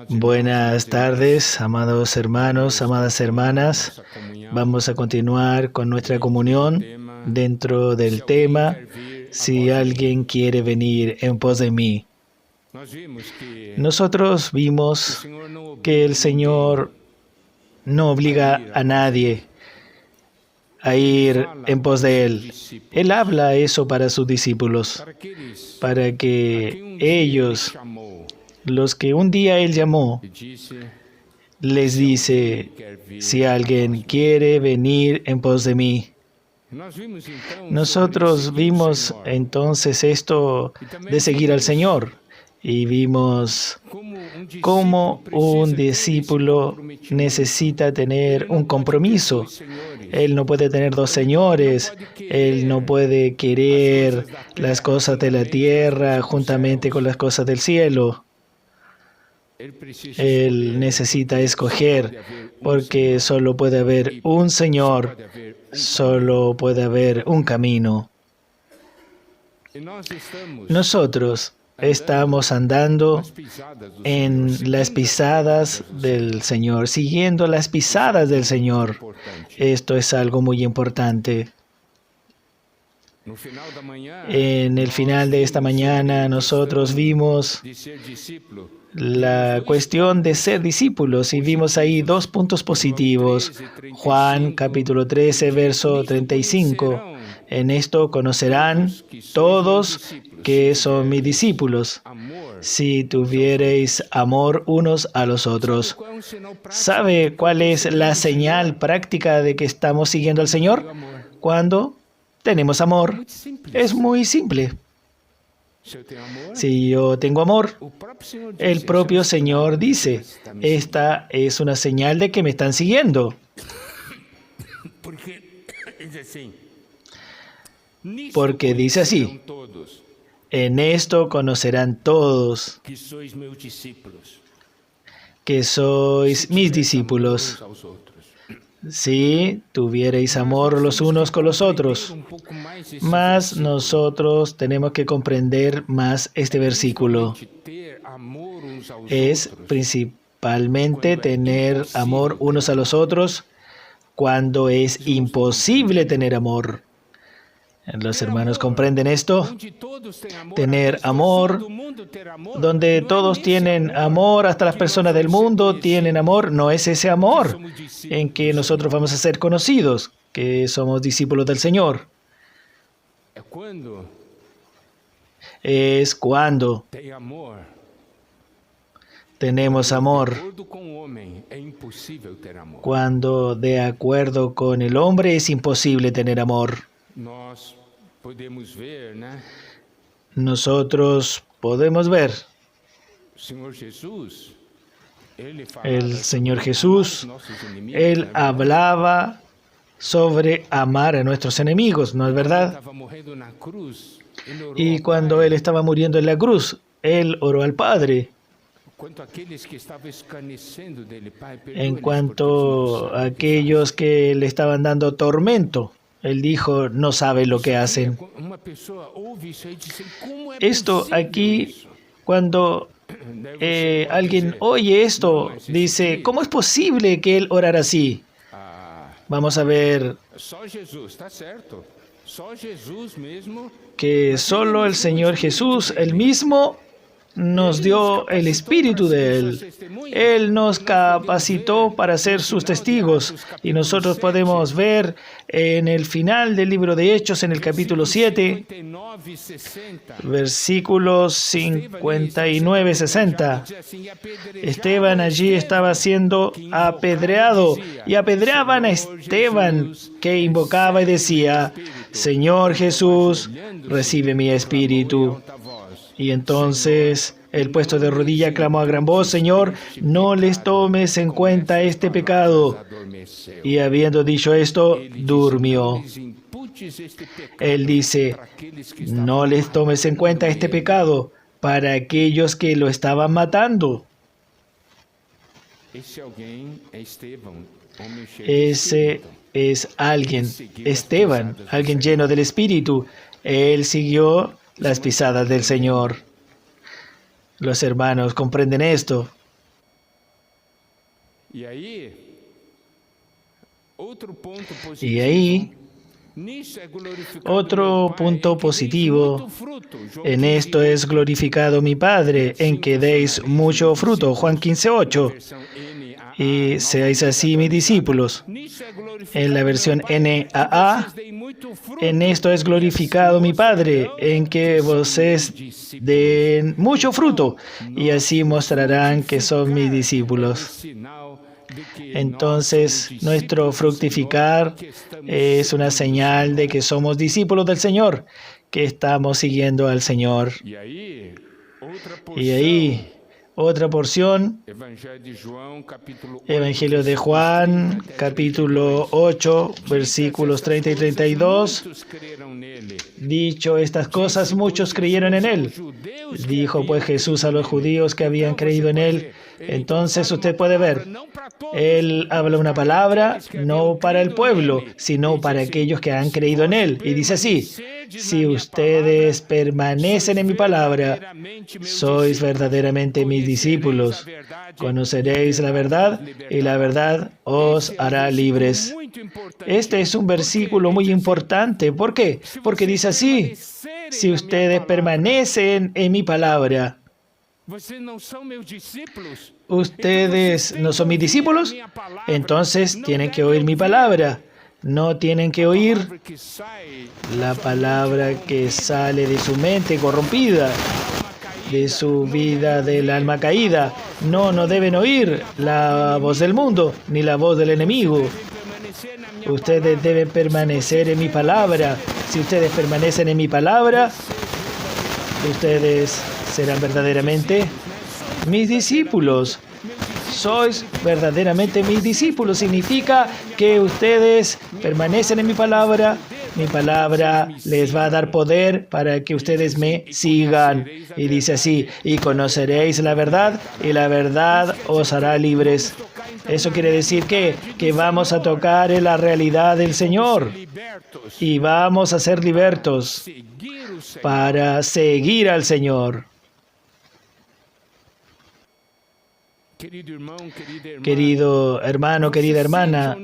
Buenas tardes, amados hermanos, amadas hermanas. Vamos a continuar con nuestra comunión dentro del tema "Si alguien quiere venir en pos de mí". Nosotros vimos que el Señor no obliga a nadie a ir en pos de Él. Él habla eso para sus discípulos, para que ellos, los que un día Él llamó, les dice: si alguien quiere venir en pos de mí. Nosotros vimos entonces esto de seguir al Señor y vimos cómo un discípulo necesita tener un compromiso. Él no puede tener dos señores. Él no puede querer las cosas de la tierra juntamente con las cosas del cielo. Él necesita escoger, porque solo puede haber un Señor, solo puede haber un camino. Nosotros estamos andando en las pisadas del Señor, siguiendo las pisadas del Señor. Esto es algo muy importante. En el final de esta mañana nosotros vimos la cuestión de ser discípulos y vimos ahí dos puntos positivos. Juan capítulo 13, verso 35. En esto conocerán todos que son mis discípulos, si tuviereis amor unos a los otros. ¿Sabe cuál es la señal práctica de que estamos siguiendo al Señor? Cuando tenemos amor. Es muy simple. Si yo tengo amor, el propio Señor dice: esta es una señal de que me están siguiendo. Porque dice así: en esto conocerán todos que sois mis discípulos, si tuviereis amor los unos con los otros. Mas nosotros tenemos que comprender más este versículo. Es principalmente tener amor unos a los otros cuando es imposible tener amor. ¿Los hermanos comprenden esto? Tener amor, donde todos tienen amor, hasta las personas del mundo tienen amor, no es ese amor en que nosotros vamos a ser conocidos, que somos discípulos del Señor. Es cuando tenemos amor. Cuando de acuerdo con el hombre es imposible tener amor. Nosotros podemos ver el Señor Jesús. Él hablaba sobre amar a nuestros enemigos, ¿no es verdad? Y cuando Él estaba muriendo en la cruz, Él oró al Padre. En cuanto a aquellos que le estaban dando tormento, Él dijo: no saben lo que hacen. Esto aquí, cuando alguien oye esto, dice: ¿cómo es posible que Él orara así? Vamos a ver que solo el Señor Jesús, Él mismo, nos dio el Espíritu de Él. Él nos capacitó para ser sus testigos. Y nosotros podemos ver en el final del libro de Hechos, en el capítulo 7, versículos 59, 60. Esteban allí estaba siendo apedreado y apedreaban a Esteban, que invocaba y decía: Señor Jesús, recibe mi espíritu. Y entonces el puesto de rodilla clamó a gran voz: Señor, no les tomes en cuenta este pecado. Y habiendo dicho esto, durmió. Él dice: no les tomes en cuenta este pecado para aquellos que lo estaban matando. Ese es alguien, Esteban, alguien lleno del Espíritu. Él siguió las pisadas del Señor. Los hermanos comprenden esto. Y ahí, otro punto positivo. En esto es glorificado mi Padre, en que deis mucho fruto. Juan 15:8. Y seáis así mis discípulos. En la versión NAA, en esto es glorificado mi Padre, en que vosotros den mucho fruto, y así mostrarán que son mis discípulos. Entonces, nuestro fructificar es una señal de que somos discípulos del Señor, que estamos siguiendo al Señor. Y ahí, otra porción, Evangelio de Juan, capítulo 8, versículos 30 y 32. Dicho estas cosas, muchos creyeron en Él. Dijo pues Jesús a los judíos que habían creído en Él. Entonces usted puede ver, Él habla una palabra no para el pueblo, sino para aquellos que han creído en Él. Y dice así: si ustedes permanecen en mi palabra, sois verdaderamente mis discípulos. Conoceréis la verdad y la verdad os hará libres. Este es un versículo muy importante. ¿Por qué? Porque dice así: si ustedes permanecen en mi palabra, ¿ustedes no son mis discípulos? Entonces tienen que oír mi palabra. No tienen que oír la palabra que sale de su mente corrompida, de su vida del alma caída. No deben oír la voz del mundo, ni la voz del enemigo. Ustedes deben permanecer en mi palabra. Si ustedes permanecen en mi palabra, ustedes serán verdaderamente mis discípulos. Sois verdaderamente mis discípulos. Significa que ustedes permanecen en mi palabra. Mi palabra les va a dar poder para que ustedes me sigan. Y dice así: y conoceréis la verdad, y la verdad os hará libres. Eso quiere decir que vamos a tocar en la realidad del Señor. Y vamos a ser libertos para seguir al Señor. Querido hermano, querida hermana,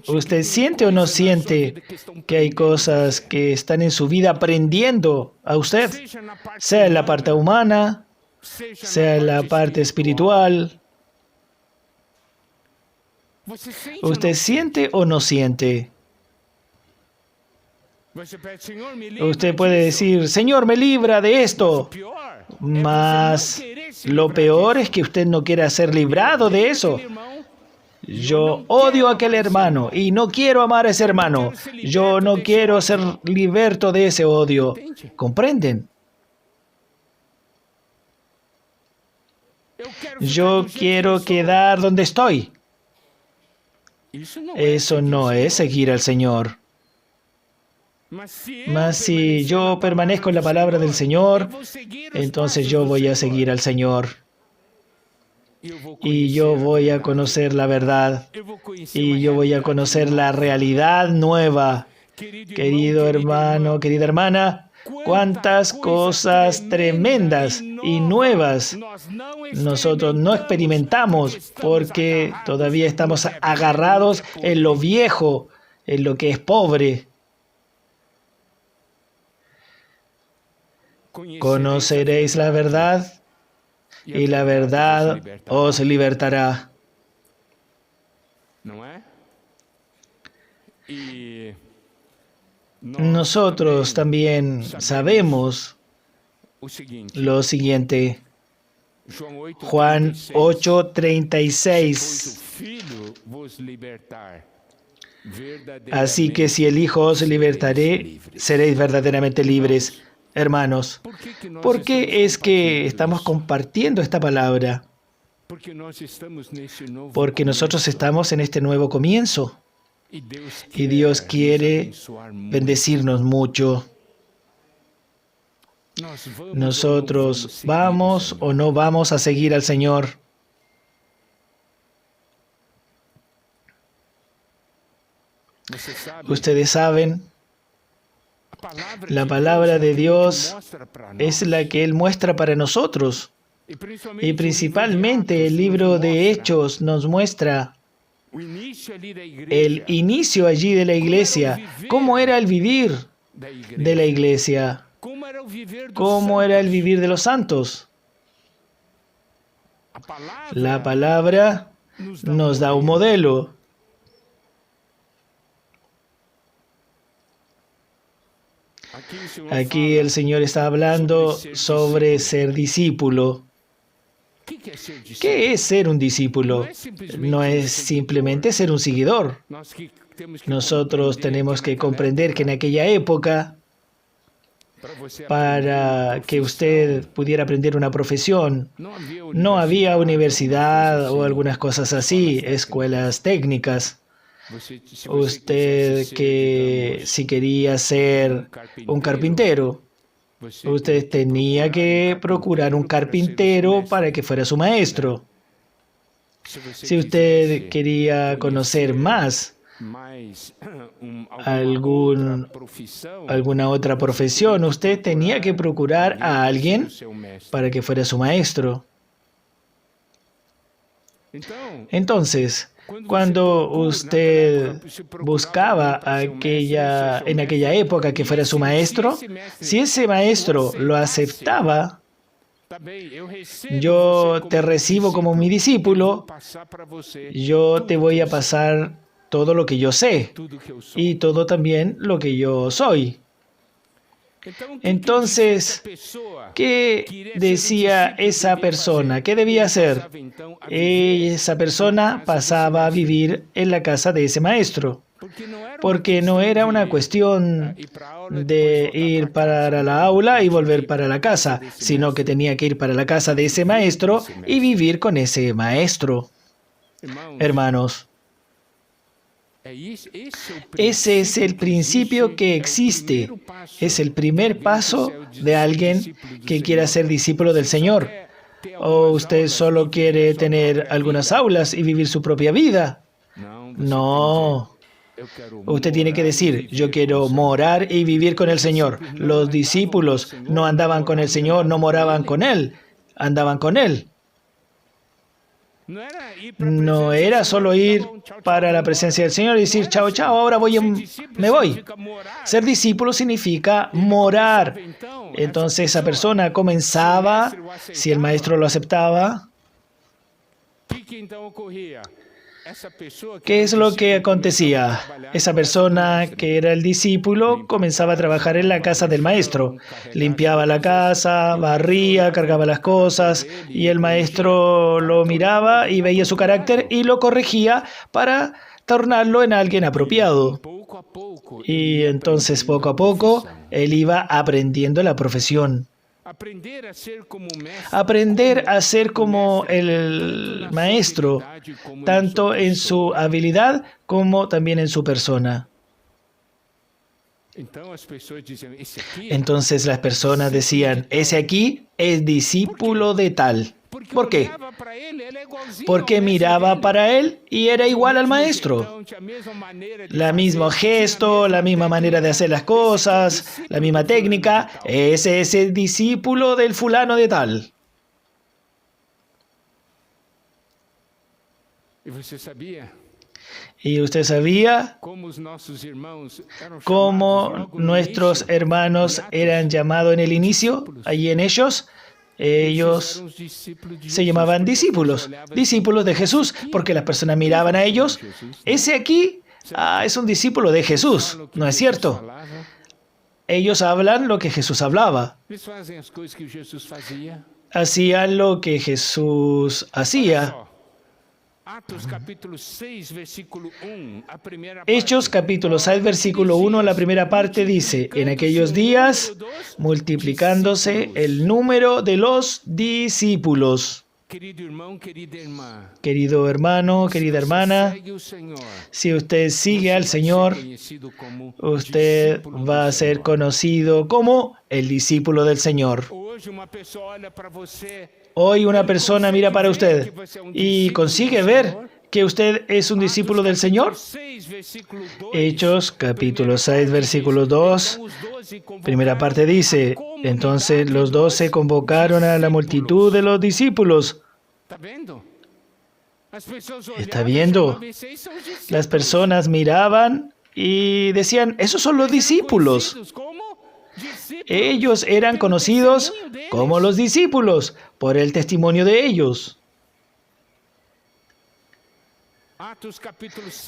¿usted siente o no siente que hay cosas que están en su vida aprendiendo a usted? Sea en la parte humana, sea en la parte espiritual. ¿Usted siente o no siente? Usted puede decir: Señor, me libra de esto. Mas lo peor es que usted no quiera ser librado de eso. Yo odio a aquel hermano y no quiero amar a ese hermano. Yo no quiero ser liberto de ese odio. ¿Comprenden? Yo quiero quedar donde estoy. Eso no es seguir al Señor. Mas si yo permanezco en la palabra del Señor, entonces yo voy a seguir al Señor. Y yo voy a conocer la verdad. Y yo voy a conocer la realidad nueva. Querido hermano, querida hermana, cuántas cosas tremendas y nuevas nosotros no experimentamos porque todavía estamos agarrados en lo viejo, en lo que es pobre. Conoceréis la verdad y la verdad os libertará. Nosotros también sabemos lo siguiente. Juan 8:36. Así que si el Hijo os libertaré, seréis verdaderamente libres. Hermanos, ¿por qué es que estamos compartiendo esta palabra? Porque nosotros estamos en este nuevo comienzo. Y Dios quiere bendecirnos mucho. Nosotros vamos o no vamos a seguir al Señor. Ustedes saben, la palabra de Dios es la que Él muestra para nosotros. Y principalmente el libro de Hechos nos muestra el inicio allí de la iglesia. ¿Cómo era el vivir de la iglesia? ¿Cómo era el vivir de los santos? La palabra nos da un modelo. Aquí el Señor está hablando sobre ser discípulo. ¿Qué es ser un discípulo? No es simplemente ser un seguidor. Nosotros tenemos que comprender que en aquella época, para que usted pudiera aprender una profesión, no había universidad o algunas cosas así, escuelas técnicas. Usted que si quería ser un carpintero, usted tenía que procurar un carpintero para que fuera su maestro. Si usted quería conocer más alguna otra profesión, usted tenía que procurar a alguien para que fuera su maestro. Entonces, cuando usted buscaba en aquella época que fuera su maestro, si ese maestro lo aceptaba, yo te recibo como mi discípulo, yo te voy a pasar todo lo que yo sé y todo también lo que yo soy. Entonces, ¿qué decía esa persona? ¿Qué debía hacer? Esa persona pasaba a vivir en la casa de ese maestro, porque no era una cuestión de ir para la aula y volver para la casa, sino que tenía que ir para la casa de ese maestro y vivir con ese maestro. Hermanos, ese es el principio que existe. Es el primer paso de alguien que quiera ser discípulo del Señor. ¿O usted solo quiere tener algunas aulas y vivir su propia vida? No. Usted tiene que decir, yo quiero morar y vivir con el Señor. Los discípulos no andaban con el Señor, no moraban con Él, andaban con Él. No era solo ir para la presencia del Señor y decir, chao, chao, ahora me voy. Ser discípulo significa morar. Entonces esa persona comenzaba, si el maestro lo aceptaba. ¿Qué es lo que acontecía? Esa persona que era el discípulo comenzaba a trabajar en la casa del maestro. Limpiaba la casa, barría, cargaba las cosas y el maestro lo miraba y veía su carácter y lo corregía para tornarlo en alguien apropiado. Y entonces poco a poco él iba aprendiendo la profesión. Aprender a ser como el maestro, tanto en su habilidad como también en su persona. Entonces las personas decían, ese aquí es discípulo de tal. ¿Por qué? Porque miraba para él y era igual al maestro. La mismo gesto, la misma manera de hacer las cosas, la misma técnica. Ese es el discípulo del fulano de tal. ¿Y usted sabía cómo nuestros hermanos eran llamados en el inicio, allí en ellos? Ellos se llamaban discípulos, discípulos de Jesús, porque las personas miraban a ellos. Ese aquí es un discípulo de Jesús, ¿no es cierto? Ellos hablan lo que Jesús hablaba. Hacían lo que Jesús hacía. Hechos capítulo 6, versículo 1, la primera parte dice, en aquellos días, multiplicándose el número de los discípulos. Querido hermano, querida hermana, si usted sigue al Señor, usted va a ser conocido como el discípulo del Señor. Hoy una persona mira para usted y consigue ver que usted es un discípulo del Señor? Hechos capítulo 6, versículo 2, primera parte dice, entonces los 12 convocaron a la multitud de los discípulos. ¿Está viendo? Las personas miraban y decían, esos son los discípulos. Ellos eran conocidos como los discípulos por el testimonio de ellos.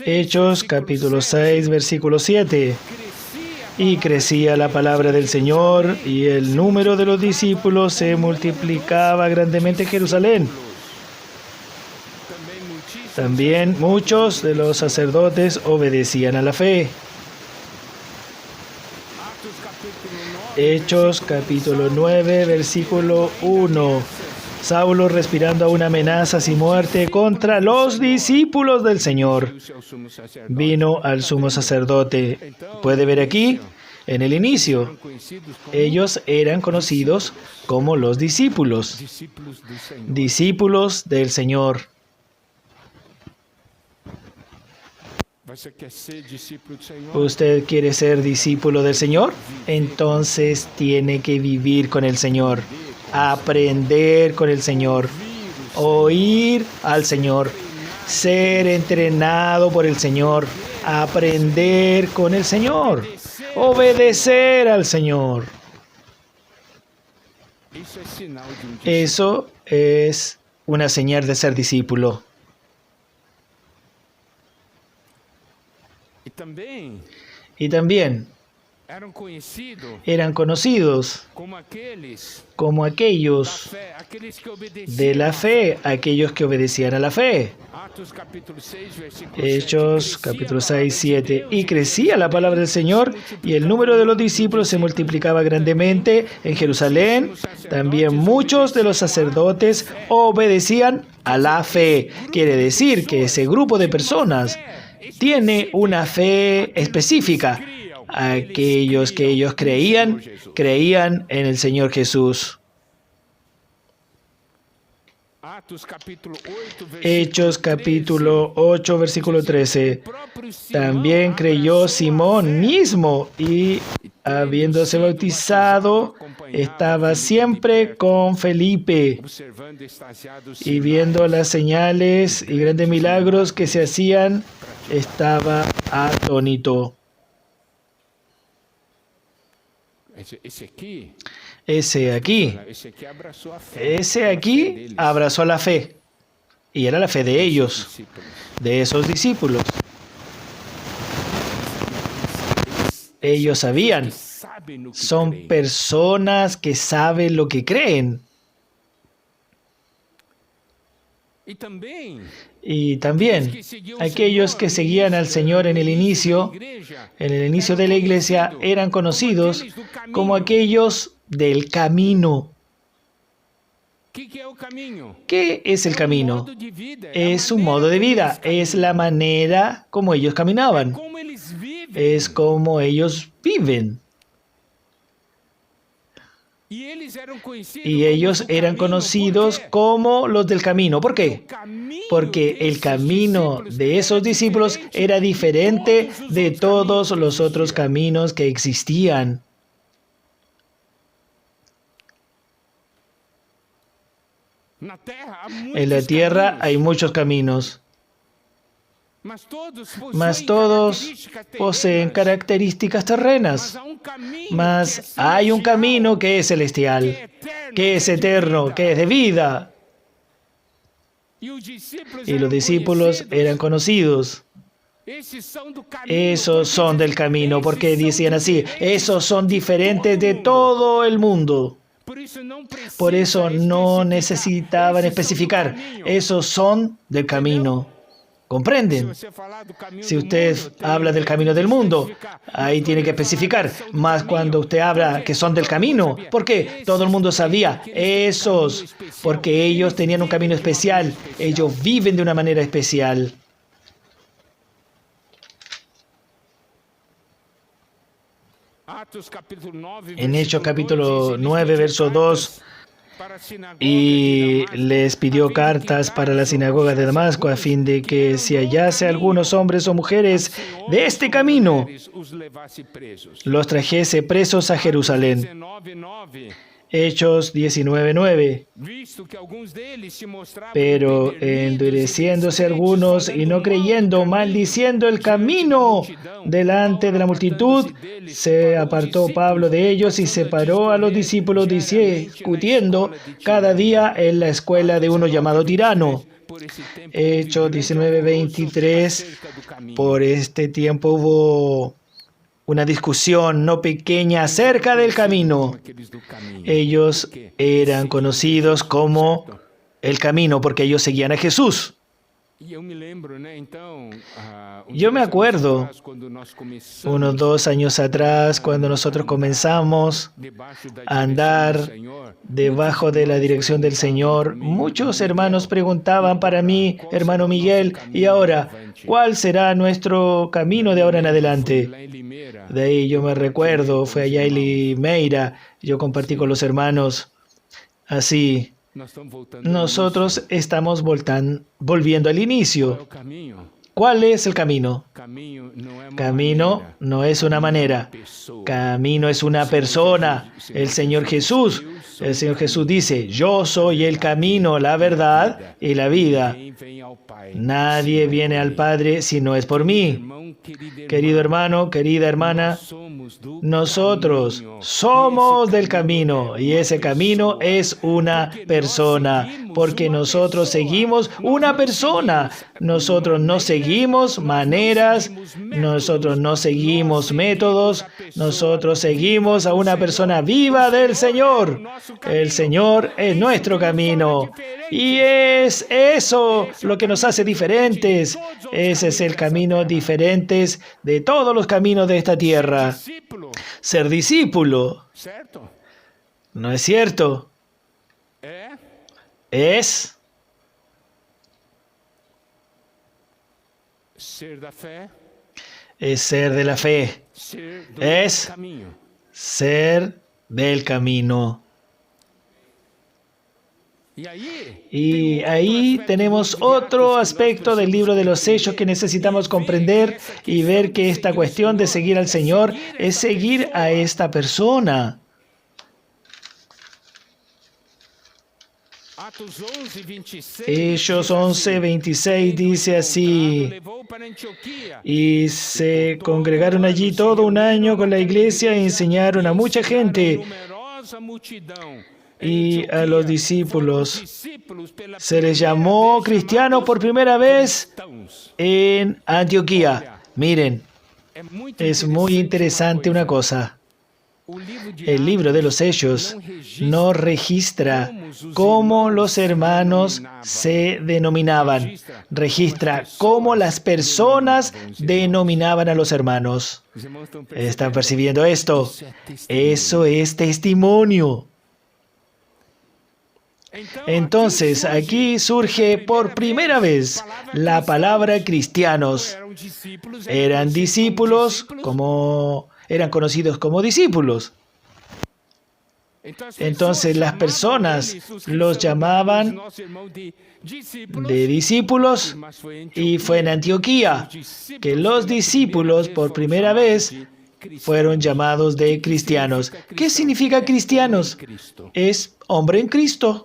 Hechos capítulo 6, versículo 7. Y crecía la palabra del Señor, y el número de los discípulos se multiplicaba grandemente en Jerusalén. También muchos de los sacerdotes obedecían a la fe. Hechos capítulo 9, versículo 1. Saulo, respirando aún amenazas y muerte contra los discípulos del Señor, vino al sumo sacerdote. ¿Puede ver aquí? En el inicio, ellos eran conocidos como los discípulos del Señor. ¿Usted quiere ser discípulo del Señor? Entonces tiene que vivir con el Señor, aprender con el Señor, oír al Señor, ser entrenado por el Señor, aprender con el Señor, obedecer al Señor. Eso es una señal de ser discípulo. Y también eran conocidos como aquellos de la fe, aquellos que obedecían a la fe. Hechos capítulo 6, 7. Y crecía la palabra del Señor, y el número de los discípulos se multiplicaba grandemente en Jerusalén. También muchos de los sacerdotes obedecían a la fe. Quiere decir que ese grupo de personas tiene una fe específica. Aquellos que ellos creían en el Señor Jesús. Hechos capítulo 8, versículo 13. También creyó Simón mismo y, habiéndose bautizado, estaba siempre con Felipe. Y viendo las señales y grandes milagros que se hacían, estaba atónito. Ese aquí abrazó la fe. Y era la fe de ellos, de esos discípulos. Ellos sabían. Son personas que saben lo que creen. Y también aquellos que seguían al Señor en el inicio de la iglesia, eran conocidos como aquellos del camino. ¿Qué es el camino? Es un modo de vida, es la manera como ellos caminaban, es como ellos viven. Y ellos eran conocidos como los del camino. ¿Por qué? Porque el camino de esos discípulos era diferente de todos los otros caminos que existían. En la tierra hay muchos caminos, mas todos poseen características terrenas. Mas hay un camino que es celestial, que es eterno, que es de vida. Y los discípulos eran conocidos. Esos son del camino, porque decían así, esos son diferentes de todo el mundo. Por eso no necesitaban especificar, esos son del camino. ¿Comprenden? Si usted habla del camino del mundo, ahí tiene que especificar. Más cuando usted habla que son del camino, ¿por qué? Todo el mundo sabía, esos, porque ellos tenían un camino especial, ellos viven de una manera especial. En Hechos capítulo 9, verso 2, y les pidió cartas para la sinagoga de Damasco a fin de que si hallase algunos hombres o mujeres de este camino, los trajese presos a Jerusalén. Hechos 19:9. Pero endureciéndose algunos y no creyendo, maldiciendo el camino delante de la multitud, se apartó Pablo de ellos y separó a los discípulos, discutiendo cada día en la escuela de uno llamado Tirano. Hechos 19:23. Por este tiempo hubo una discusión no pequeña acerca del camino. Ellos eran conocidos como el camino porque ellos seguían a Jesús. Yo me acuerdo, unos 2 años atrás, cuando nosotros comenzamos a andar debajo de la dirección del Señor, muchos hermanos preguntaban para mí, hermano Miguel, ¿y ahora cuál será nuestro camino de ahora en adelante? De ahí yo me recuerdo, fue allá en Limeira, yo compartí con los hermanos, así, nosotros estamos volviendo al inicio. ¿Cuál es el camino? Camino no es una manera, camino es una persona, el Señor Jesús. El Señor Jesús dice, yo soy el camino, la verdad y la vida. Nadie viene al Padre si no es por mí. Querido hermano, querida hermana, nosotros somos del camino y ese camino es una persona, porque nosotros seguimos una persona. Nosotros no seguimos maneras, nosotros no seguimos métodos, nosotros seguimos a una persona viva del Señor. El Señor es nuestro camino y es eso lo que nos hace diferentes. Ese es el camino diferente de todos los caminos de esta tierra. Ser discípulo. ¿No es cierto? Es ser de la fe. Es ser del camino. Y ahí tenemos otro aspecto del libro de los Hechos que necesitamos comprender y ver que esta cuestión de seguir al Señor es seguir a esta persona. Hechos 11:26 dice así: y se congregaron allí todo un año con la iglesia e enseñaron a mucha gente. Y a los discípulos se les llamó cristianos por primera vez en Antioquía. Miren, es muy interesante una cosa. El libro de los Hechos no registra cómo los hermanos se denominaban. Registra cómo las personas denominaban a los hermanos. ¿Están percibiendo esto? Eso es testimonio. Entonces, aquí surge por primera vez la palabra cristianos. Eran discípulos, eran conocidos como discípulos. Entonces, las personas los llamaban de discípulos y fue en Antioquía que los discípulos por primera vez fueron llamados de cristianos. ¿Qué significa cristianos? Es hombre en Cristo.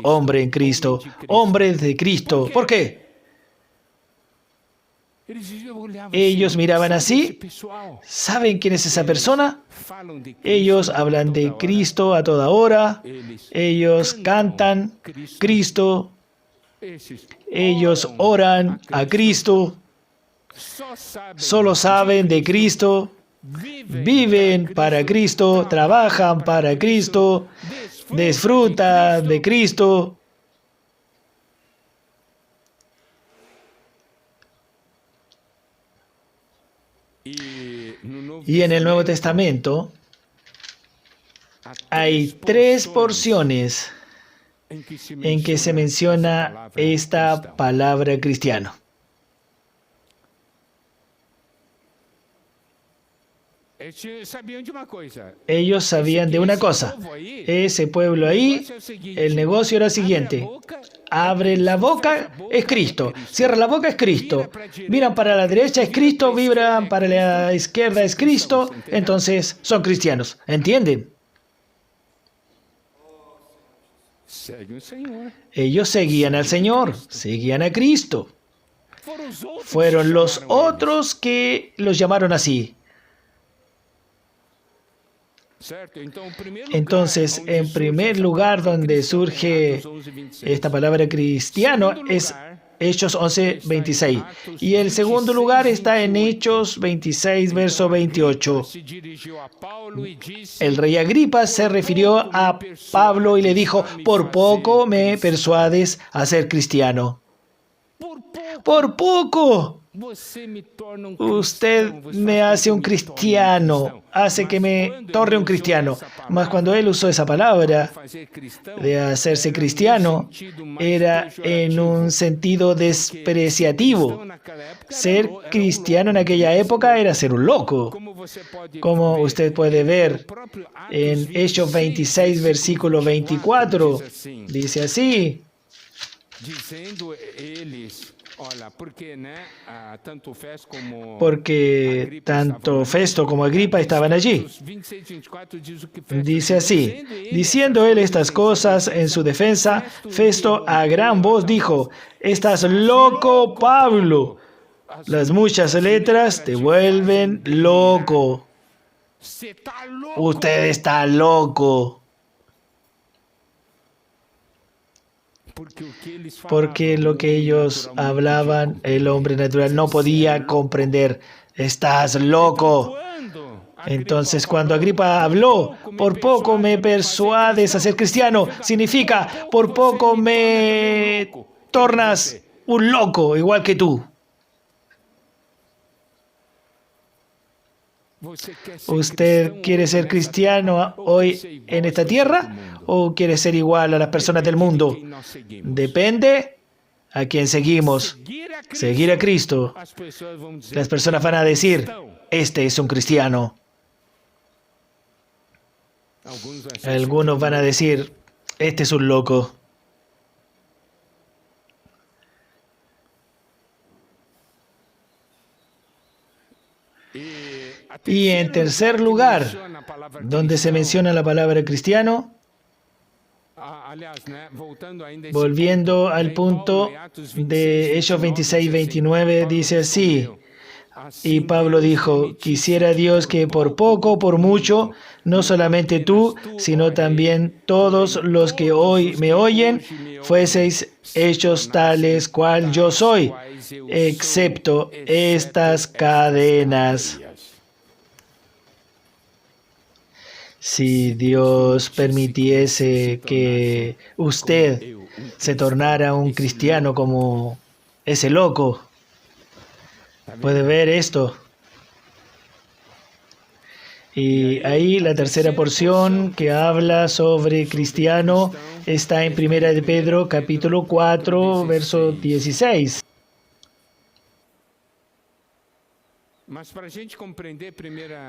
Hombre en Cristo, hombre de Cristo. ¿Por qué? Ellos miraban así. ¿Saben quién es esa persona? Ellos hablan de Cristo a toda hora. Ellos cantan Cristo. Ellos oran a Cristo. Solo saben de Cristo. Viven para Cristo. Trabajan para Cristo. Disfrutan de Cristo. Y en el Nuevo Testamento hay 3 porciones en que se menciona esta palabra cristiano. Ellos sabían de una cosa. Ese pueblo ahí, el negocio era el siguiente. Abre la boca, es Cristo. Cierra la boca, es Cristo. Miran para la derecha, es Cristo. Miran para la izquierda, es Cristo. Entonces son cristianos. ¿Entienden? Ellos seguían al Señor, seguían a Cristo. Fueron los otros que los llamaron así. Entonces, en primer lugar, donde surge esta palabra cristiano es Hechos 11:26. Y el segundo lugar está en Hechos 26, verso 28. El rey Agripa se refirió a Pablo y le dijo, por poco me persuades a ser cristiano. Por poco. Usted me hace un cristiano, hace que me torne un cristiano. Mas cuando él usó esa palabra de hacerse cristiano, era en un sentido despreciativo. Ser cristiano en aquella época era ser un loco. Como usted puede ver en Hechos 26, versículo 24, dice así. Porque tanto Festo como Agripa estaban allí. Dice así, diciendo él estas cosas en su defensa, Festo a gran voz dijo, «Estás loco, Pablo. Las muchas letras te vuelven loco. Usted está loco». Porque lo que ellos hablaban, el hombre natural no podía comprender. Estás loco. Entonces, cuando Agripa habló, por poco me persuades a ser cristiano, significa, por poco me tornas un loco, igual que tú. ¿Usted quiere ser cristiano hoy en esta tierra o quiere ser igual a las personas del mundo? Depende a quién seguimos. Seguir a Cristo. Las personas van a decir, este es un cristiano. Algunos van a decir, este es un loco. Y en tercer lugar, donde se menciona la palabra cristiano, volviendo al punto de Hechos 26, 29, dice así, y Pablo dijo, quisiera Dios que por poco o por mucho, no solamente tú, sino también todos los que hoy me oyen, fueseis hechos tales cual yo soy, excepto estas cadenas. Si Dios permitiese que usted se tornara un cristiano como ese loco, puede ver esto. Y ahí la tercera porción que habla sobre cristiano está en 1 de Pedro, capítulo 4, verso 16.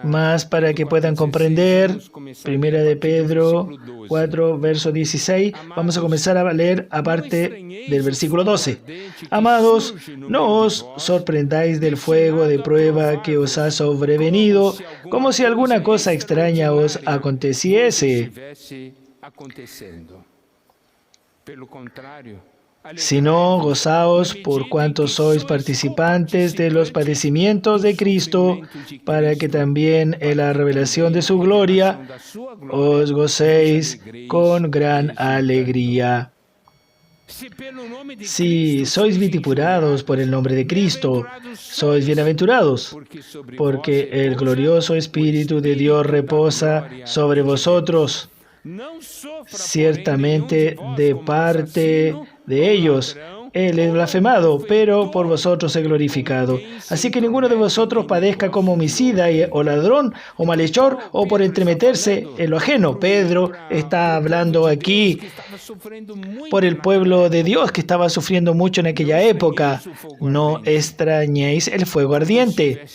Más para que puedan comprender, 1 de Pedro 4, verso 16, vamos a comenzar a leer a parte del versículo 12. Amados, no os sorprendáis del fuego de prueba que os ha sobrevenido, como si alguna cosa extraña os aconteciese. Sino gozaos por cuanto sois participantes de los padecimientos de Cristo, para que también en la revelación de su gloria os gocéis con gran alegría. Si sois vituperados por el nombre de Cristo, sois bienaventurados, porque el glorioso Espíritu de Dios reposa sobre vosotros. Ciertamente de parte de ellos Él es blasfemado, pero por vosotros es glorificado. Así que ninguno de vosotros padezca como homicida o ladrón o malhechor o por entremeterse en lo ajeno. Pedro está hablando aquí por el pueblo de Dios que estaba sufriendo mucho en aquella época. No extrañéis el fuego ardiente.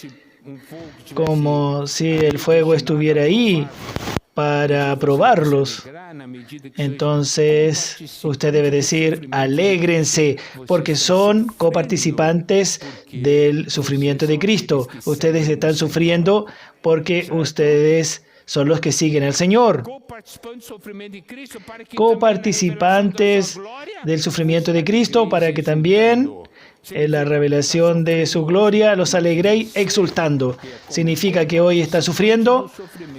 como si el fuego estuviera ahí para probarlos. Entonces, usted debe decir, alégrense, porque son coparticipantes del sufrimiento de Cristo. Ustedes están sufriendo porque ustedes son los que siguen al Señor. Coparticipantes del sufrimiento de Cristo, para que también en la revelación de su gloria los alegréis exultando. Significa que hoy está sufriendo,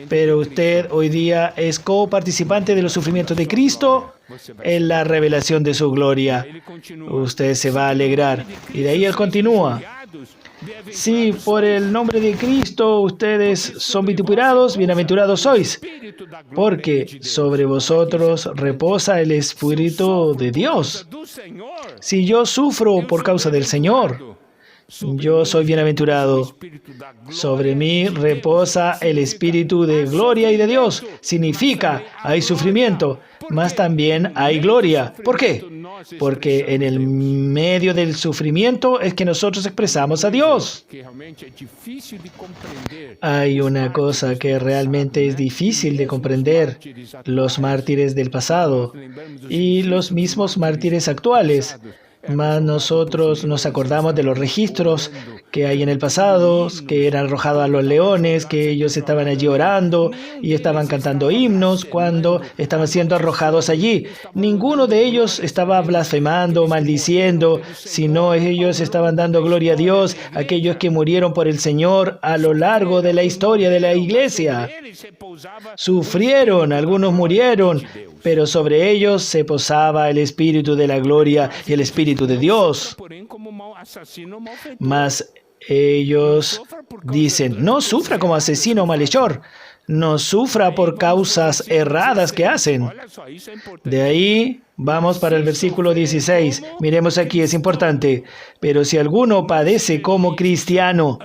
pero usted hoy día es coparticipante de los sufrimientos de Cristo en la revelación de su gloria. Usted se va a alegrar. Y de ahí él continúa. Si por el nombre de Cristo ustedes son vituperados, bienaventurados sois, porque sobre vosotros reposa el Espíritu de Dios. Si yo sufro por causa del Señor, yo soy bienaventurado. Sobre mí reposa el Espíritu de gloria y de Dios. Significa, hay sufrimiento, mas también hay gloria. ¿Por qué? Porque en el medio del sufrimiento es que nosotros expresamos a Dios. Hay una cosa que realmente es difícil de comprender: los mártires del pasado y los mismos mártires actuales. Mas nosotros nos acordamos de los registros que hay en el pasado, que eran arrojados a los leones, que ellos estaban allí orando y estaban cantando himnos cuando estaban siendo arrojados allí. Ninguno de ellos estaba blasfemando, maldiciendo, sino ellos estaban dando gloria a Dios, aquellos que murieron por el Señor a lo largo de la historia de la iglesia. Sufrieron, algunos murieron, pero sobre ellos se posaba el Espíritu de la gloria y el Espíritu de Dios. Mas ellos dicen, no sufra como asesino o malhechor, no sufra por causas erradas que hacen. De ahí vamos para el versículo 16. Miremos aquí, es importante. Pero si alguno padece como cristiano,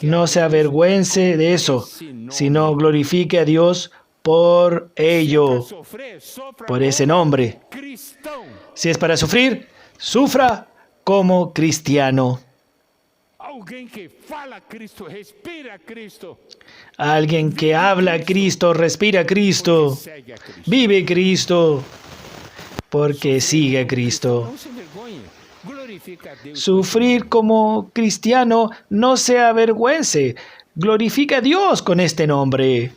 no se avergüence de eso, sino glorifique a Dios por ello, por ese nombre. Si es para sufrir, sufra como cristiano. Alguien que habla a Cristo, respira a Cristo, vive Cristo, porque sigue a Cristo. Sufrir como cristiano, no se avergüence, glorifica a Dios con este nombre.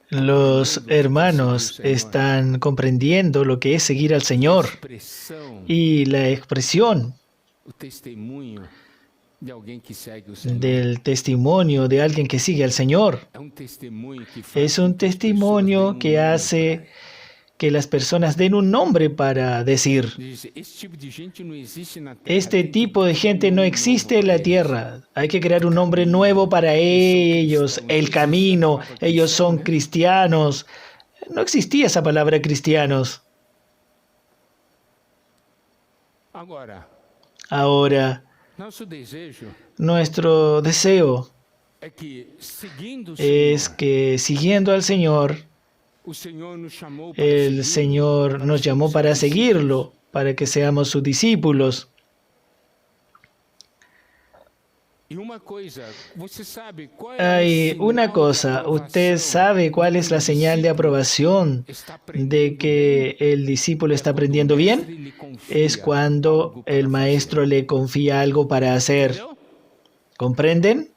Los hermanos están comprendiendo lo que es seguir al Señor y la expresión del testimonio de alguien que sigue al Señor. Es un testimonio que hace que las personas den un nombre para decir, este tipo de gente no existe en la tierra. Hay que crear un nombre nuevo para ellos, el camino. Ellos son cristianos. No existía esa palabra cristianos. Ahora, nuestro deseo es que siguiendo al Señor, el Señor nos llamó para seguirlo, para que seamos sus discípulos. Hay una cosa, ¿usted sabe cuál es la señal de aprobación de que el discípulo está aprendiendo bien? Es cuando el maestro le confía algo para hacer. ¿Comprenden?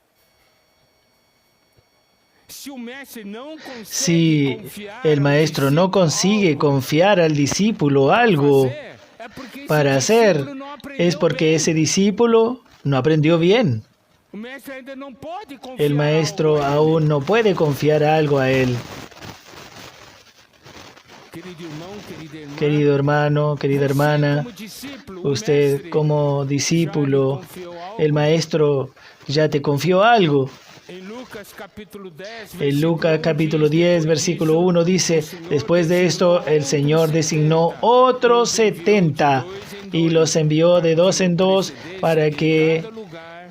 Si el maestro no consigue confiar al discípulo algo para hacer, es porque ese discípulo no aprendió bien. El maestro aún no puede confiar algo a él. Querido hermano, querida hermana, usted como discípulo, el maestro ya te confió algo. En Lucas capítulo 10, versículo 1 dice, después de esto el Señor designó otros 70 y los envió de dos en dos para que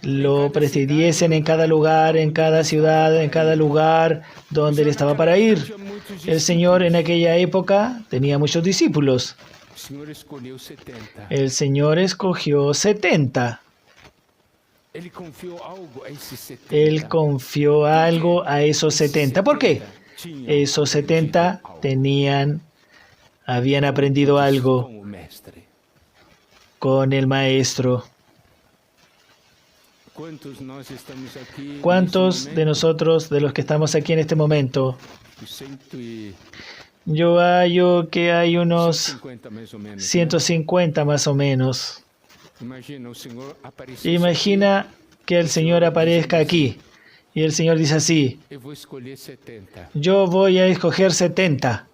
lo presidiesen en cada lugar, en cada ciudad, en cada lugar donde él estaba para ir. El Señor en aquella época tenía muchos discípulos. El Señor escogió 70. Él confió algo a esos 70. ¿Por qué? Esos 70 habían aprendido algo con el Maestro. ¿Cuántos de nosotros, de los que estamos aquí en este momento? Yo hallo que hay unos 150 más o menos. Imagina que el Señor aparezca aquí y el Señor dice así: yo voy a escoger 70.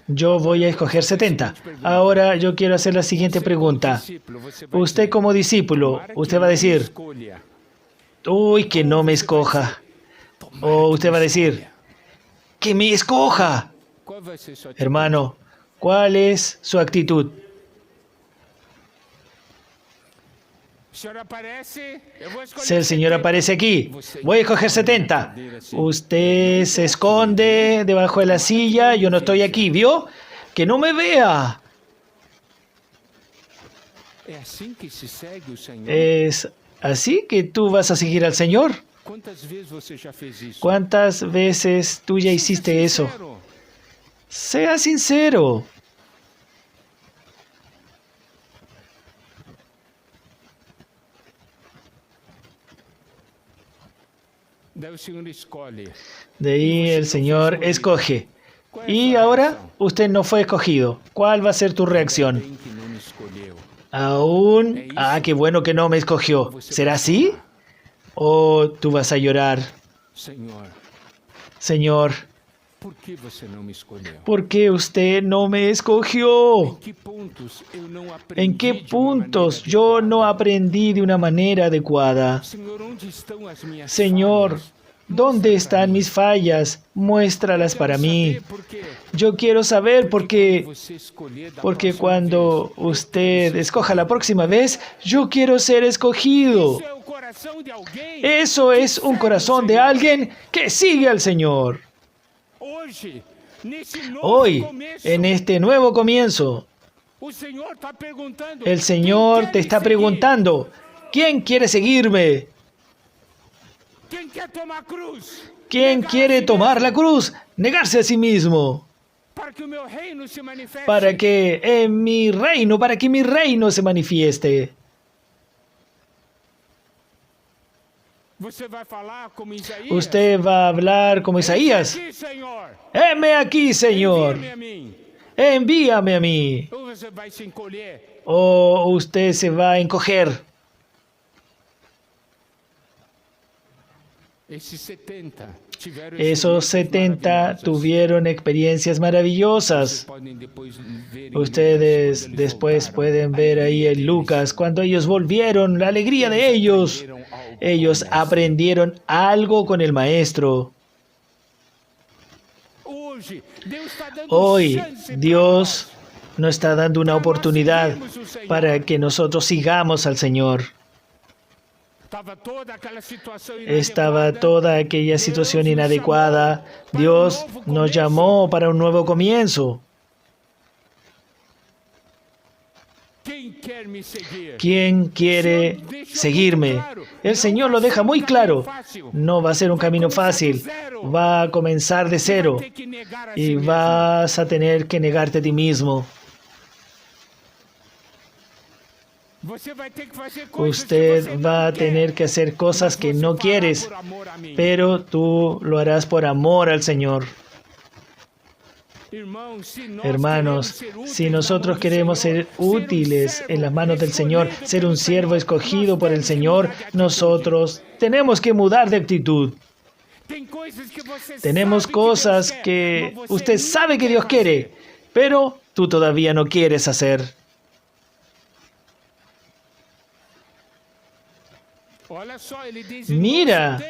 Yo voy a escoger 70. Ahora yo quiero hacer la siguiente pregunta. Usted como discípulo, usted va a decir: uy, que no me escoja. O usted va a decir: que me escoja. Hermano, ¿cuál es su actitud? Si el Señor aparece aquí, voy a escoger 70. Usted se esconde debajo de la silla, yo no estoy aquí, ¿vio? Que no me vea. ¿Es así que tú vas a seguir al Señor? ¿Cuántas veces tú ya hiciste eso? Sea sincero. De ahí el Señor escoge. Y ahora usted no fue escogido. ¿Cuál va a ser tu reacción? Aún, qué bueno que no me escogió. ¿Será así? ¿O tú vas a llorar? Señor, ¿por qué usted no me escogió? ¿En qué puntos yo no aprendí de una manera adecuada? Señor, ¿dónde están mis fallas? Muéstralas para mí. Yo quiero saber porque cuando usted escoja la próxima vez, yo quiero ser escogido. Eso es un corazón de alguien que sigue al Señor. Hoy, en este nuevo comienzo, el Señor te está preguntando: ¿quién quiere seguirme? ¿Quién quiere tomar la cruz? Negarse a sí mismo. Para que mi reino se manifieste. Usted va a hablar como Isaías. Heme aquí, Señor. Envíame a mí. O usted se va a encoger. Esos 70 tuvieron experiencias maravillosas. Ustedes después pueden ver ahí en Lucas, cuando ellos volvieron, la alegría de ellos. Ellos aprendieron algo con el Maestro. Hoy Dios nos está dando una oportunidad para que nosotros sigamos al Señor. Estaba toda aquella situación inadecuada. Dios nos llamó para un nuevo comienzo. ¿Quién quiere seguirme? El Señor lo deja muy claro. No va a ser un camino fácil. Va a comenzar de cero. Y vas a tener que negarte a ti mismo. Usted va a tener que hacer cosas que no quieres, pero tú lo harás por amor al Señor. Hermanos, si nosotros queremos ser útiles en las manos del Señor, ser un siervo escogido por el Señor, nosotros tenemos que mudar de actitud. Tenemos cosas que usted sabe que Dios quiere, pero tú todavía no quieres hacer. Mira,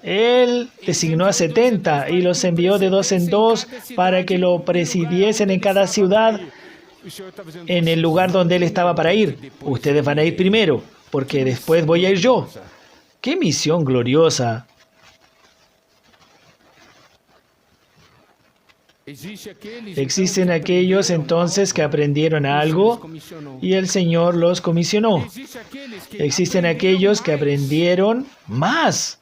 Él designó a 70 y los envió de 2 en 2 para que lo presidiesen en cada ciudad, en el lugar donde Él estaba para ir. Ustedes van a ir primero, porque después voy a ir yo. ¡Qué misión gloriosa! Existen aquellos entonces que aprendieron algo y el Señor los comisionó. Existen aquellos que aprendieron más.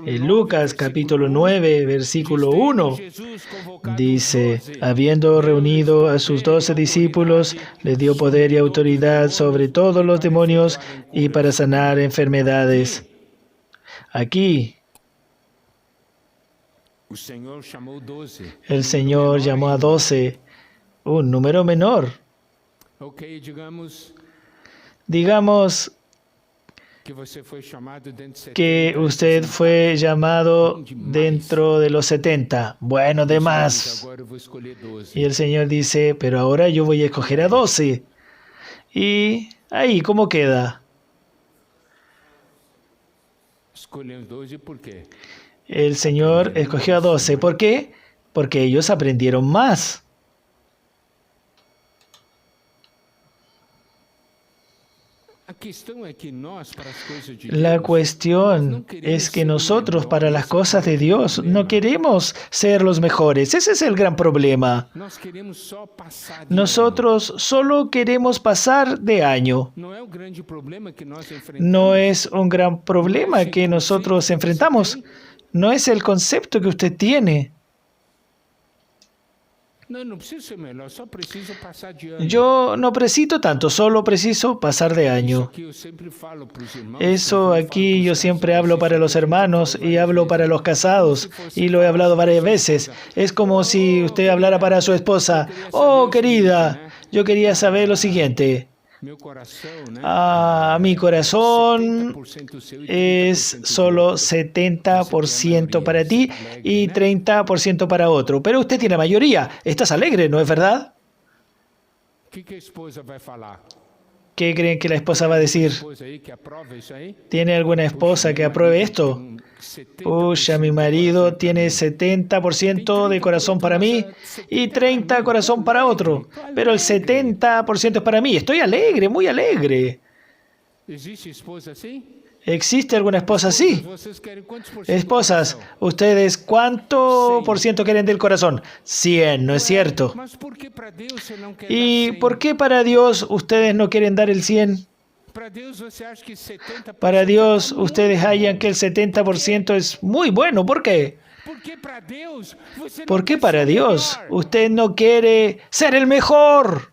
En Lucas capítulo 9, versículo 1, dice, habiendo reunido a sus 12 discípulos, les dio poder y autoridad sobre todos los demonios y para sanar enfermedades. Aquí, el Señor llamó a 12, un número menor. Digamos que usted fue llamado dentro de los 70. Bueno, de más. Y el Señor dice, pero ahora yo voy a escoger a 12. Y ahí, ¿cómo queda? El Señor escogió a 12. ¿Por qué? Porque ellos aprendieron más. La cuestión es que nosotros para las cosas de Dios no queremos ser los mejores. Ese es el gran problema. Nosotros solo queremos pasar de año. No es un gran problema que nosotros enfrentamos. No es el concepto que usted tiene. Yo no preciso tanto, solo preciso pasar de año. Eso aquí yo siempre hablo para los hermanos y hablo para los casados y lo he hablado varias veces. Es como si usted hablara para su esposa. Oh, querida, yo quería saber lo siguiente. Mi corazón es solo 70% para ti y 30% para otro. Pero usted tiene la mayoría. Estás alegre, ¿no es verdad? ¿Qué creen que la esposa va a decir? ¿Tiene alguna esposa que apruebe esto? Pucha, mi marido tiene 70% de corazón para mí y 30% corazón para otro. Pero el 70% es para mí. Estoy alegre, muy alegre. ¿Existe alguna esposa así? Esposas, ¿ustedes cuánto por ciento quieren del corazón? 100, ¿no es cierto? ¿Y por qué para Dios ustedes no quieren dar el 100? Para Dios ustedes hallan que el 70% es muy bueno. ¿Por qué? ¿Por qué para Dios usted no quiere ser el mejor?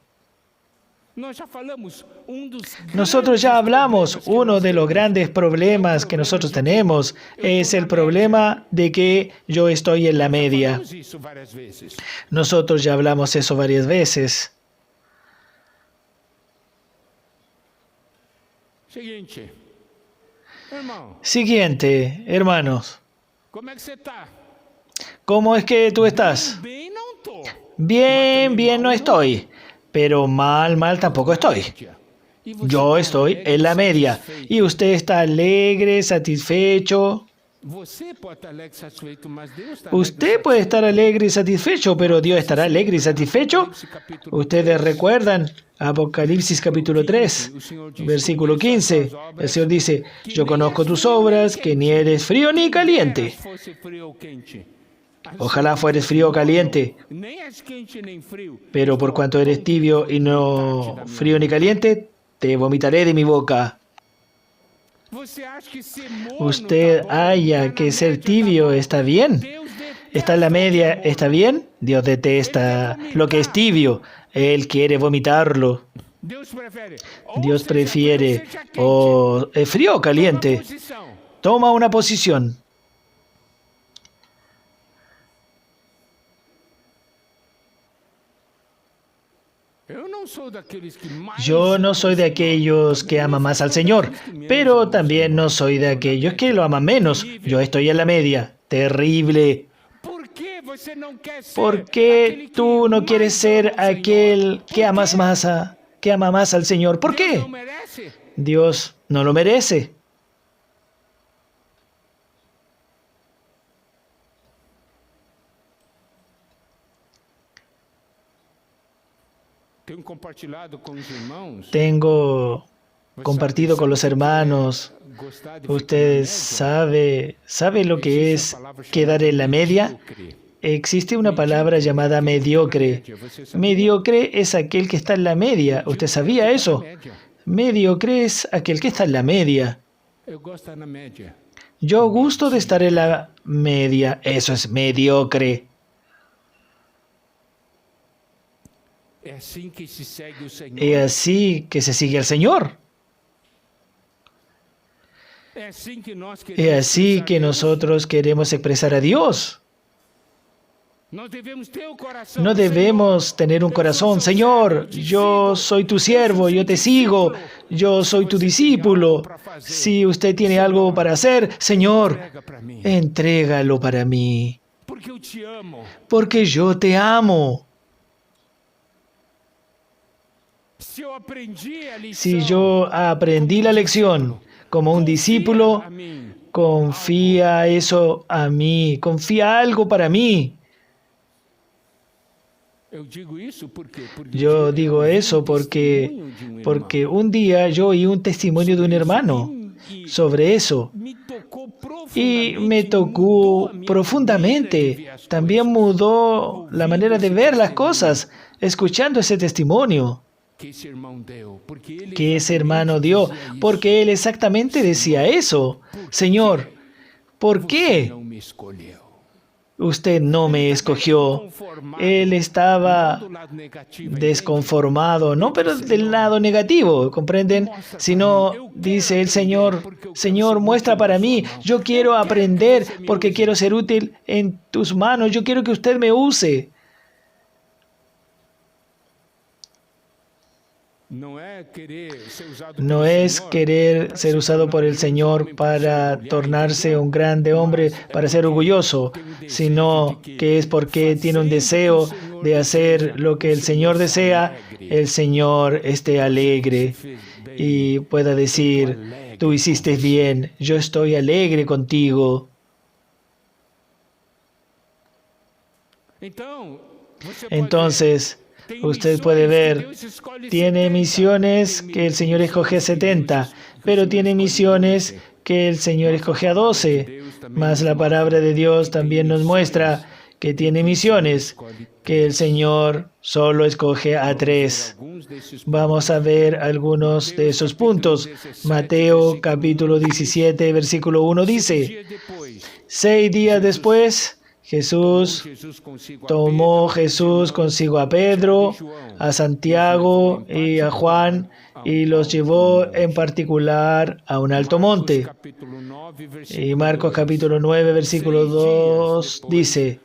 Nosotros ya hablamos, uno de los grandes problemas que nosotros tenemos es el problema de que yo estoy en la media. Nosotros ya hablamos eso varias veces. Siguiente, hermanos. ¿Cómo es que tú estás? Bien, bien no estoy. Pero mal tampoco estoy. Yo estoy en la media. ¿Y usted está alegre, satisfecho? Usted puede estar alegre y satisfecho, pero ¿Dios estará alegre y satisfecho? Ustedes recuerdan Apocalipsis capítulo 3, versículo 15. El Señor dice, yo conozco tus obras, que ni eres frío ni caliente. Ojalá fueres frío o caliente, pero por cuanto eres tibio y no frío ni caliente, te vomitaré de mi boca. ¿Usted halla que ser tibio está bien? ¿Está en la media? ¿Está bien? Dios detesta lo que es tibio. Él quiere vomitarlo. Dios prefiere o frío o caliente. Toma una posición. Yo no soy de aquellos que aman más al Señor, pero también no soy de aquellos que lo aman menos. Yo estoy en la media. Terrible. ¿Por qué tú no quieres ser aquel que ama más al Señor? ¿Por qué? Dios no lo merece. Tengo compartido con los hermanos. ¿Ustedes saben lo que es quedar en la media? existe una palabra llamada mediocre. Mediocre es aquel que está en la media. ¿Usted sabía eso? Mediocre es aquel que está en la media. Yo gusto de estar en la media. Eso es mediocre. Es así que se sigue al Señor. Es así que nosotros queremos expresar a Dios. No debemos tener un corazón, Señor, yo soy tu siervo, yo te sigo, yo soy tu discípulo. Si usted tiene algo para hacer, Señor, entrégalo para mí, porque yo te amo. Si yo aprendí la lección como un discípulo, confía eso a mí, confía algo para mí. Yo digo eso porque un día yo oí un testimonio de un hermano sobre eso y me tocó profundamente. También mudó la manera de ver las cosas escuchando ese testimonio que ese hermano dio, porque él exactamente decía eso. Señor, ¿por qué usted no me escogió? Él estaba desconformado, no pero del lado negativo, ¿comprenden? Sino, dice el Señor, Señor, muestra para mí, yo quiero aprender porque quiero ser útil en tus manos, yo quiero que usted me use. No es querer ser usado por el Señor para tornarse un grande hombre, para ser orgulloso, sino que es porque tiene un deseo de hacer lo que el Señor desea, el Señor esté alegre y pueda decir, tú hiciste bien, yo estoy alegre contigo. Entonces, usted puede ver, tiene misiones que el Señor escoge a 70, pero tiene misiones que el Señor escoge a 12. Mas la palabra de Dios también nos muestra que tiene misiones que el Señor solo escoge a 3. Vamos a ver algunos de esos puntos. Mateo capítulo 17, versículo 1 dice, 6 días después, tomó Jesús consigo a Pedro, a Santiago y a Juan y los llevó en particular a un alto monte. Y Marcos capítulo 9, versículo 2 dice,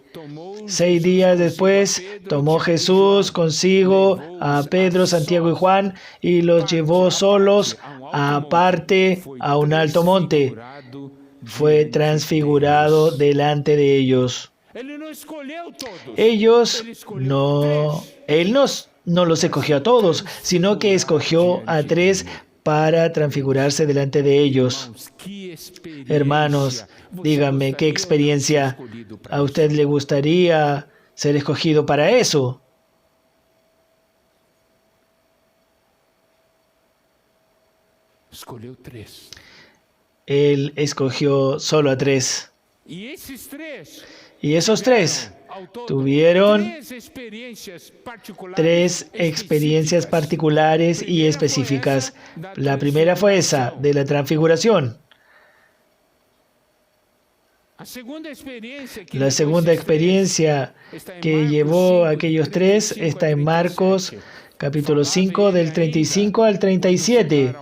6 días después tomó Jesús consigo a Pedro, Santiago y Juan y los llevó solos aparte a un alto monte. Fue transfigurado delante de ellos. Él no los escogió a todos, sino que escogió a 3 para transfigurarse delante de ellos. Hermanos, díganme, ¿qué experiencia a usted le gustaría ser escogido para eso? Él escogió solo a 3. Y esos 3 tuvieron 3 experiencias particulares y específicas. La primera fue esa, de la transfiguración. La segunda experiencia que llevó a aquellos 3 está en Marcos capítulo 5, del 35 al 37.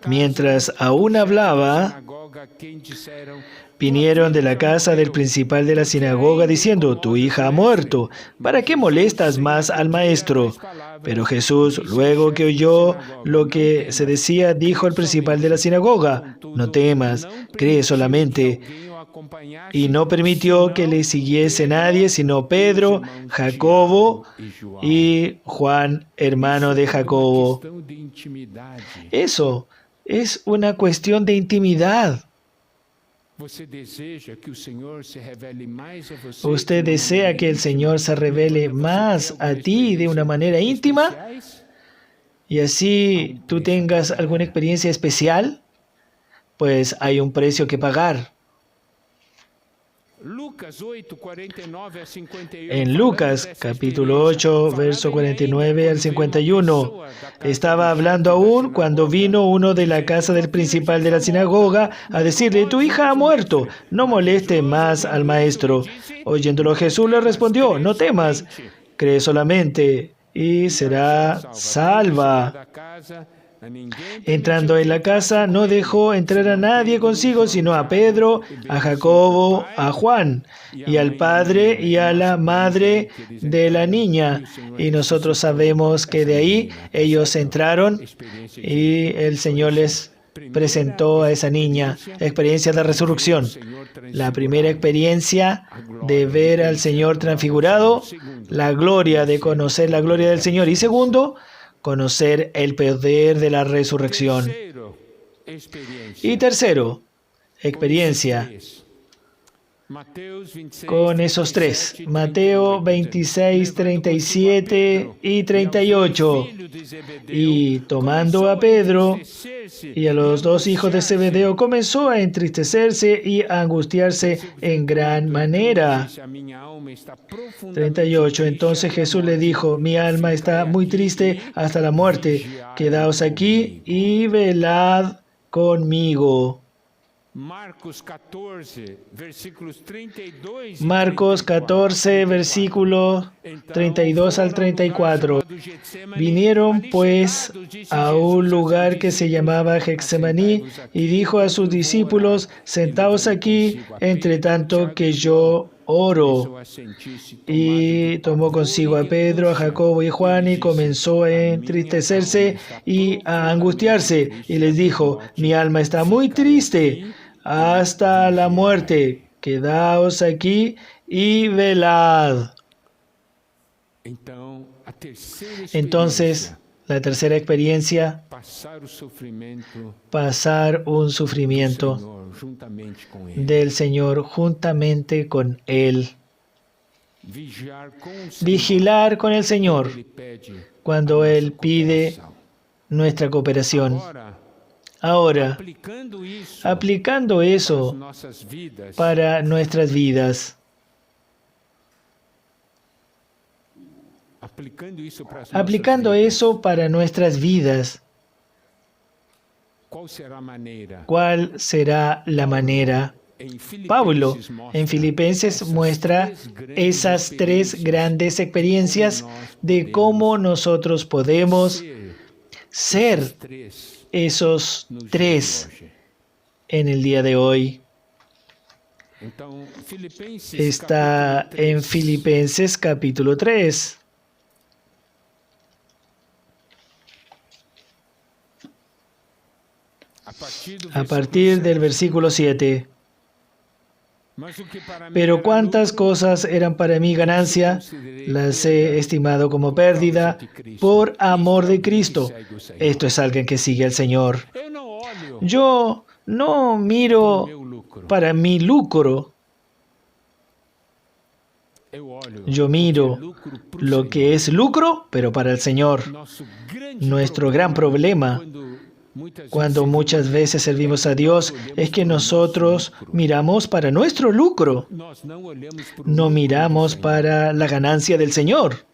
Mientras aún hablaba, vinieron de la casa del principal de la sinagoga diciendo, tu hija ha muerto, ¿para qué molestas más al maestro? Pero Jesús, luego que oyó lo que se decía, dijo al principal de la sinagoga, no temas, cree solamente. Y no permitió que le siguiese nadie, sino Pedro, Jacobo y Juan, hermano de Jacobo. Eso es una cuestión de intimidad. ¿Usted desea que el Señor se revele más a ti de una manera íntima? ¿Y así tú tengas alguna experiencia especial? Pues hay un precio que pagar. En Lucas, capítulo 8, verso 49 al 51, estaba hablando aún cuando vino uno de la casa del principal de la sinagoga a decirle: tu hija ha muerto, no moleste más al maestro. Oyéndolo Jesús le respondió: no temas, cree solamente y será salva. Entrando en la casa, no dejó entrar a nadie consigo, sino a Pedro, a Jacobo, a Juan, y al padre y a la madre de la niña. Y nosotros sabemos que de ahí ellos entraron y el Señor les presentó a esa niña. Experiencia de resurrección. La primera experiencia de ver al Señor transfigurado, la gloria de conocer la gloria del Señor. Y segundo, conocer el poder de la resurrección. Y tercero, experiencia con esos tres. Mateo 26, 37 y 38. Y tomando a Pedro y a los dos hijos de Zebedeo, comenzó a entristecerse y a angustiarse en gran manera. 38. Entonces Jesús le dijo: mi alma está muy triste hasta la muerte. Quedaos aquí y velad conmigo. Marcos 14, versículo 32 al 34. Vinieron pues a un lugar que se llamaba Getsemaní y dijo a sus discípulos: sentaos aquí, entre tanto que yo oro. Y tomó consigo a Pedro, a Jacobo y Juan y comenzó a entristecerse y a angustiarse. Y les dijo: mi alma está muy triste hasta la muerte. Quedaos aquí y velad. Entonces, la tercera experiencia, pasar un sufrimiento del Señor juntamente con Él. Vigilar con el Señor cuando Él pide nuestra cooperación. Ahora, aplicando eso para nuestras vidas, ¿cuál será la manera? Pablo en Filipenses muestra esas tres grandes experiencias de cómo nosotros podemos ser esos tres en el día de hoy. Está en Filipenses capítulo 3. A partir del versículo 7. Pero cuántas cosas eran para mí ganancia, las he estimado como pérdida por amor de Cristo. Esto es alguien que sigue al Señor. Yo no miro para mi lucro. Yo miro lo que es lucro, pero para el Señor. Nuestro gran problema, cuando muchas veces servimos a Dios, es que nosotros miramos para nuestro lucro. No miramos para la ganancia del Señor.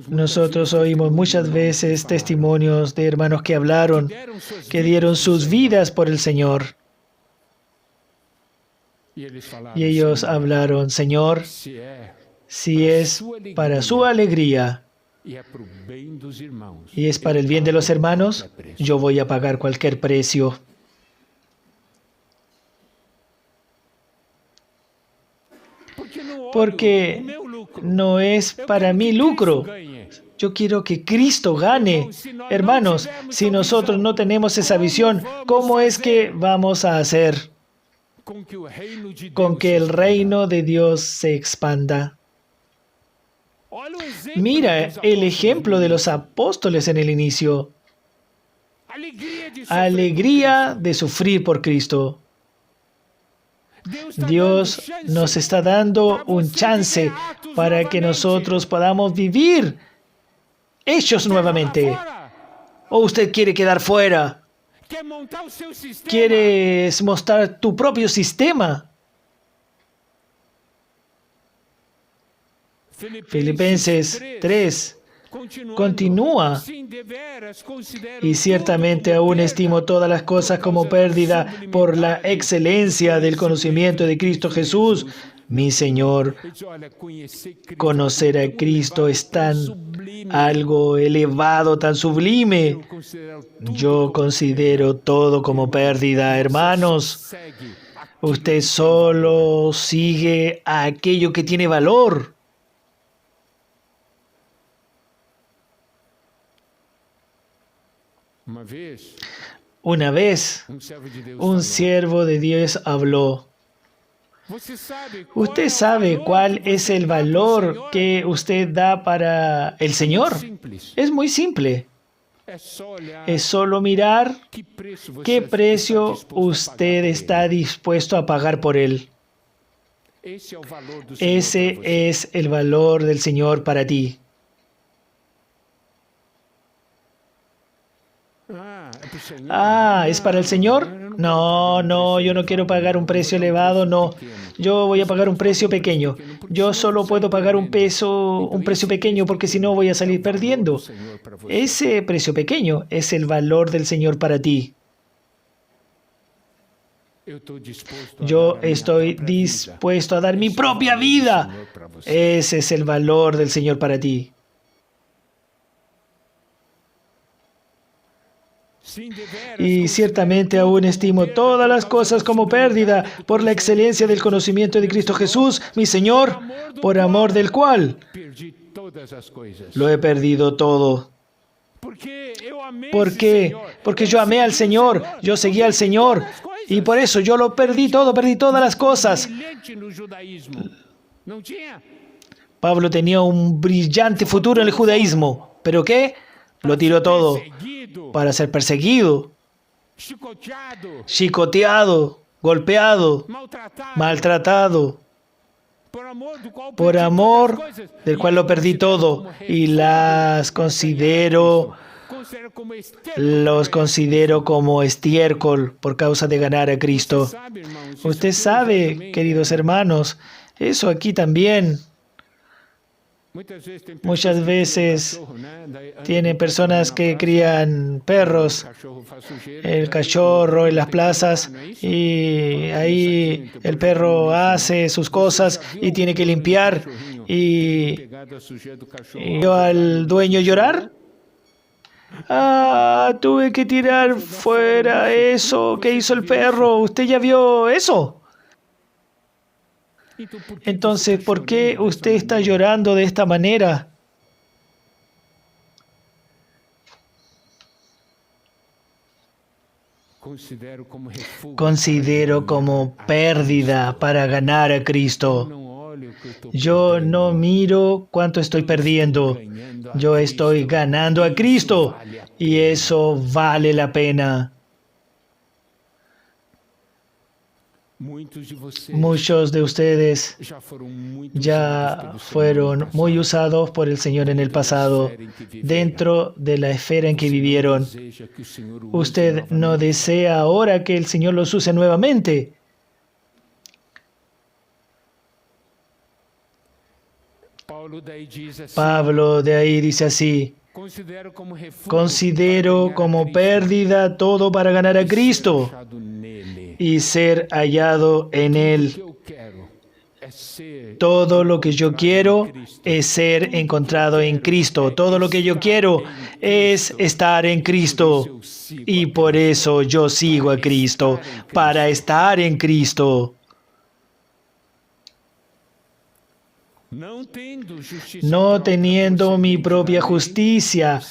Nosotros oímos muchas veces testimonios de hermanos que hablaron, que dieron sus vidas por el Señor. Y ellos hablaron: Señor, si es para su alegría y es para el bien de los hermanos, yo voy a pagar cualquier precio. Porque no es para mi lucro. Yo quiero que Cristo gane. Hermanos, si nosotros no tenemos esa visión, ¿cómo es que vamos a hacer con que el reino de Dios se expanda? Mira el ejemplo de los apóstoles en el inicio. Alegría de sufrir por Cristo. Dios nos está dando un chance para que nosotros podamos vivir hechos nuevamente. ¿O usted quiere quedar fuera? ¿Quieres mostrar tu propio sistema? Filipenses 3 continúa. Y ciertamente aún estimo todas las cosas como pérdida por la excelencia del conocimiento de Cristo Jesús, mi Señor. Conocer a Cristo es tan algo elevado, tan sublime. Yo considero todo como pérdida, hermanos. Usted solo sigue a aquello que tiene valor. Una vez, un siervo de Dios habló. ¿Usted sabe cuál es el valor que usted da para el Señor? Es muy simple. Es solo mirar qué precio usted está dispuesto a pagar por Él. Ese es el valor del Señor para ti. ¿Es para el Señor? No, yo no quiero pagar un precio elevado, no. Yo voy a pagar un precio pequeño. Yo solo puedo pagar un precio pequeño porque si no voy a salir perdiendo. Ese precio pequeño es el valor del Señor para ti. Yo estoy dispuesto a dar mi propia vida. Ese es el valor del Señor para ti. Y ciertamente aún estimo todas las cosas como pérdida por la excelencia del conocimiento de Cristo Jesús, mi Señor, por amor del cual lo he perdido todo. ¿Por qué? Porque yo amé al Señor, yo seguí al Señor, y por eso yo lo perdí todo, perdí todas las cosas. Pablo tenía un brillante futuro en el judaísmo, ¿pero qué? Lo tiró todo para ser perseguido, chicoteado, golpeado, maltratado, por amor del cual lo perdí todo y los considero como estiércol por causa de ganar a Cristo. Usted sabe, queridos hermanos, eso aquí también. Muchas veces tienen personas que crían perros, el cachorro en las plazas, y ahí el perro hace sus cosas y tiene que limpiar. Y yo al dueño llorar. Tuve que tirar fuera eso que hizo el perro. ¿Usted ya vio eso? Entonces, ¿por qué usted está llorando de esta manera? Considero como pérdida para ganar a Cristo. Yo no miro cuánto estoy perdiendo. Yo estoy ganando a Cristo y eso vale la pena. Muchos de ustedes ya fueron muy usados por el Señor en el pasado, dentro de la esfera en que vivieron. ¿Usted no desea ahora que el Señor los use nuevamente? Pablo de ahí dice así: considero como pérdida todo para ganar a Cristo y ser hallado en Él. Todo lo que yo quiero es ser encontrado en Cristo. Todo lo que yo quiero es estar en Cristo. Y por eso yo sigo a Cristo, para estar en Cristo. No teniendo mi propia justicia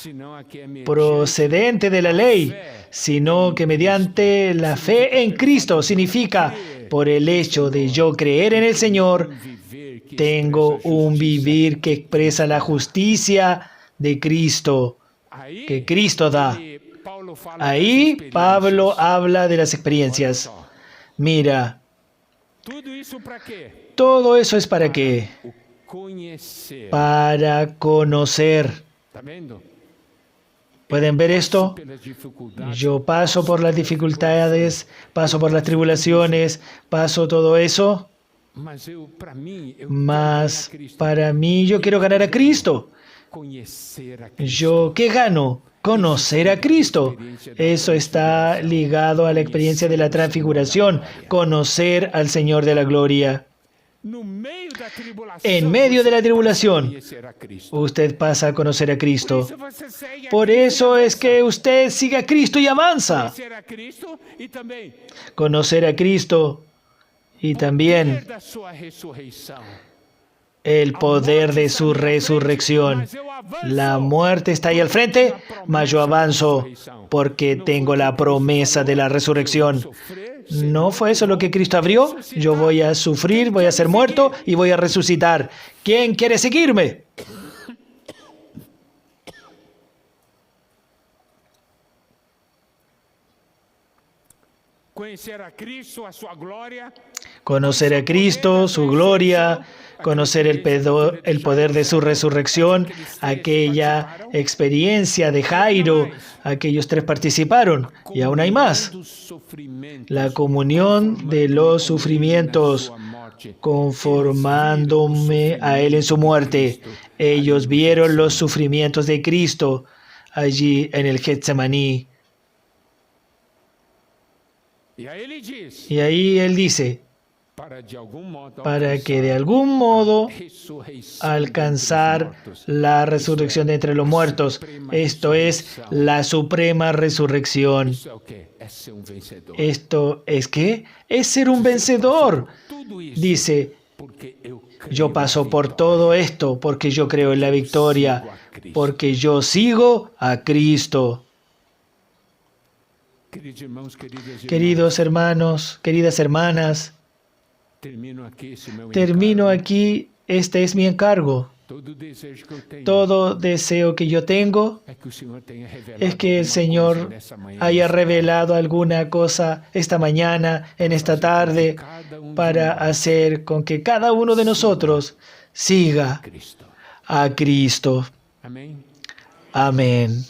procedente de la ley, sino que mediante la fe en Cristo, significa por el hecho de yo creer en el Señor, tengo un vivir que expresa la justicia de Cristo, que Cristo da. Ahí Pablo habla de las experiencias. Mira, todo eso es ¿para qué? Para conocer. ¿Pueden ver esto? Yo paso por las dificultades, paso por las tribulaciones, paso todo eso, mas para mí yo quiero ganar a Cristo. ¿Qué gano? Conocer a Cristo. Eso está ligado a la experiencia de la transfiguración, conocer al Señor de la gloria. En medio de la tribulación, usted pasa a conocer a Cristo. Por eso es que usted sigue a Cristo y avanza. Conocer a Cristo y también el poder de su resurrección. La muerte está ahí al frente, mas yo avanzo porque tengo la promesa de la resurrección. ¿No fue eso lo que Cristo abrió? Yo voy a sufrir, voy a ser muerto y voy a resucitar. ¿Quién quiere seguirme? Conocer a Cristo, su gloria, conocer el poder de su resurrección, aquella experiencia de Jairo, aquellos 3 participaron, y aún hay más. La comunión de los sufrimientos, conformándome a Él en su muerte. Ellos vieron los sufrimientos de Cristo allí en el Getsemaní. Y ahí Él dice, para que de algún modo alcanzar la resurrección de entre los muertos. Esto es la suprema resurrección. ¿Esto es qué? Es ser un vencedor. Dice, yo paso por todo esto porque yo creo en la victoria, porque yo sigo a Cristo. Queridos hermanos, queridas hermanas, termino aquí. Este es mi encargo. Todo deseo que yo tengo es que el Señor haya revelado alguna cosa esta mañana, en esta tarde, para hacer con que cada uno de nosotros siga a Cristo. Amén.